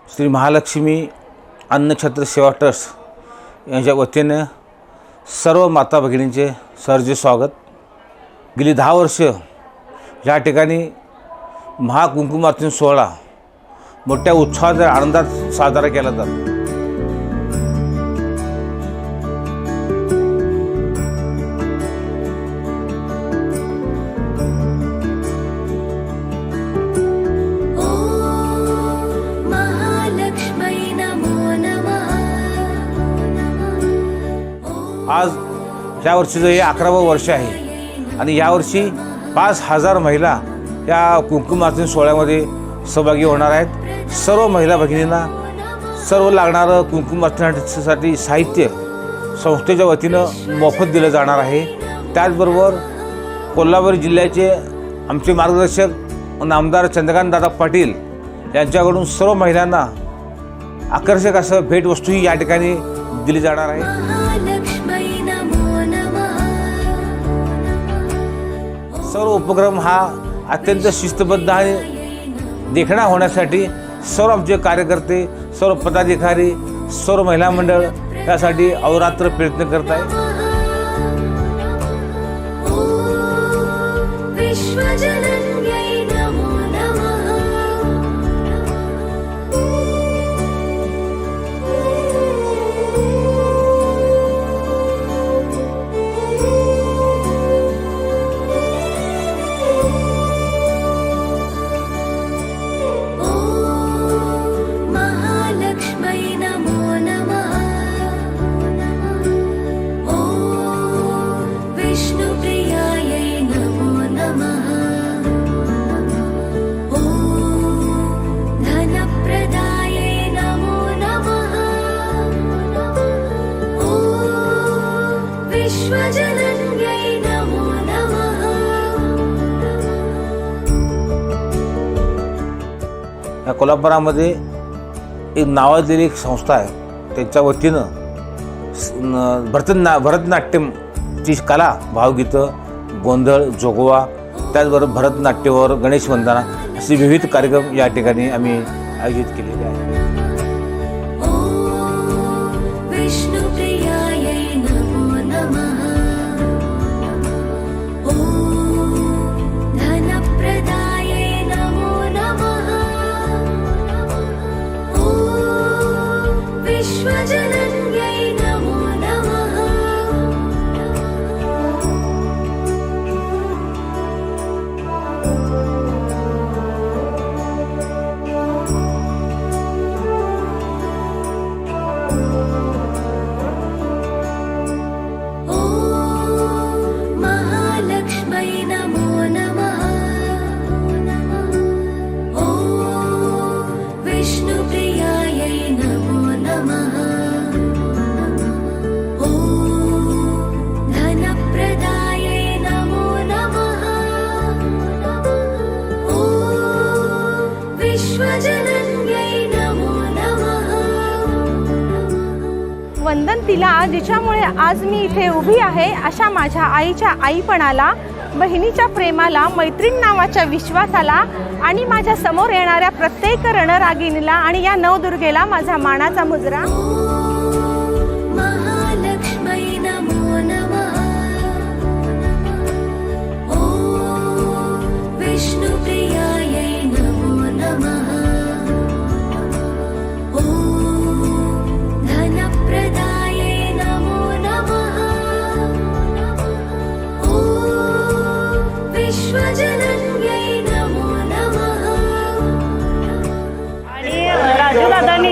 श्री महालक्ष्मी अन्नछत्र सेवा ट्रस्ट यांच्या वतीने सर्व माता भगिनींचे सहर्ष स्वागत। गेली 10 वर्ष या ठिकाणी महाकुंकुमार्चन सोहळा मोठ्या उत्साहात आनंदात साजरा केला जातो। आज या वर्षीचं हे 11वं वर्ष आहे आणि यावर्षी 5000 महिला या कुंकुमार्चन सोहळ्यामध्ये सहभागी होणार आहेत। सर्व महिला भगिनींना सर्व लागणारं कुंकुमार्चनासाठी साहित्य संस्थेच्या वतीनं मोफत दिलं जाणार आहे। त्याचबरोबर कोल्हापूर जिल्ह्याचे आमचे मार्गदर्शक नामदार चंद्रकांतदादा पाटील यांच्याकडून सर्व महिलांना आकर्षक असं भेटवस्तूही या ठिकाणी दिली जाणार आहे। सर्व उपक्रम हा अत्यंत शिस्तबद्ध आणि देखणा होण्यासाठी सर्व आमचे कार्यकर्ते, सर्व पदाधिकारी, सर्व महिला मंडळ यासाठी अहोरात्र प्रयत्न करत आहेत। या कोल्हापुरामध्ये एक नावाजलेली एक संस्था आहे, त्यांच्या वतीनं भरतनाट्यमची कला, भावगीतं, गोंधळ, जोगवा, त्याचबरोबर भरतनाट्यवर गणेश वंदना असे विविध कार्यक्रम या ठिकाणी आम्ही आयोजित केलेले आहेत। वंदन तिला, जिच्यामुळे आज मी इथे उभी आहे। अशा माझ्या आईच्या आईपणाला, बहिणीच्या प्रेमाला, मैत्रीण नावाच्या विश्वासाला आणि माझ्या समोर येणाऱ्या प्रत्येक रणरागिणीला आणि या नवदुर्गेला माझा मानाचा मुजरा। राजूदादांनी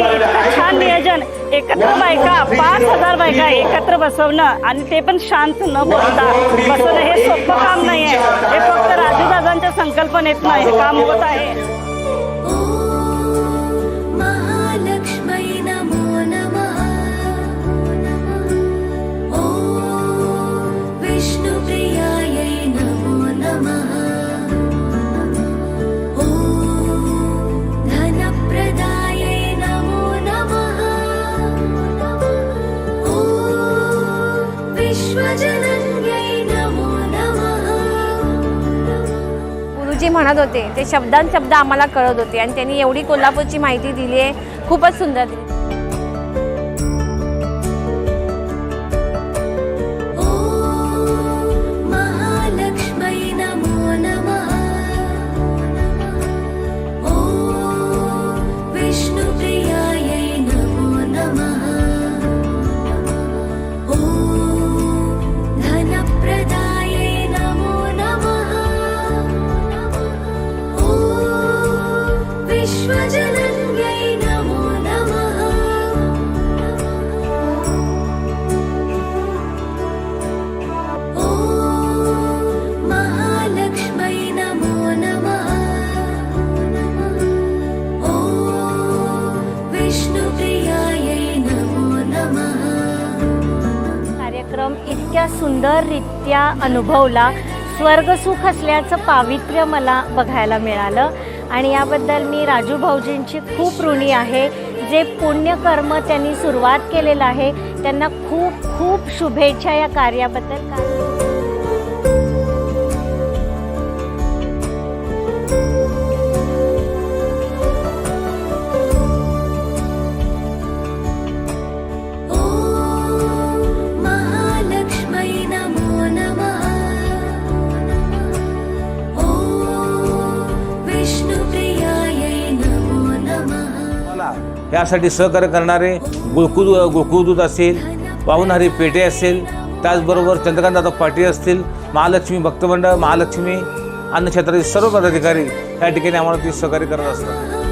छान नियोजन, एकत्र बायका 5000 बायका एकत्र बसवणं आणि ते पण शांत न बोलता बसवणं हे सोपं काम नाही आहे। हे फक्त राजूदादांच्या संकल्पनेतनं हे काम होत आहे। म्हणत होते ते शब्दांशब्द आम्हाला कळत होते आणि त्यांनी एवढी कोल्हापूरची माहिती दिली आहे, खूपच सुंदर दिली. कार्यक्रम इतक्या सुंदररित्या अनुभवला, स्वर्गसुख असल्याचं पावित्र्य मला बघायला मिळालं आणि याबद्दल मी राजू भाऊजींची खूप ऋणी आहे. जे पुण्यकर्म त्यांनी सुरुवात केलेलं आहे त्यांना खूप खूप शुभेच्छा या कार्याबद्दल. यासाठी सहकार्य करणारे गोकुळदूत असेल, पाहुणहारी पेठे असेल, त्याचबरोबर चंद्रकांतदादा पाटील असतील, महालक्ष्मी भक्तमंडळ, महालक्ष्मी अन्न क्षेत्रातील सर्व पदाधिकारी या ठिकाणी आम्हाला ते सहकार्य करत असतात.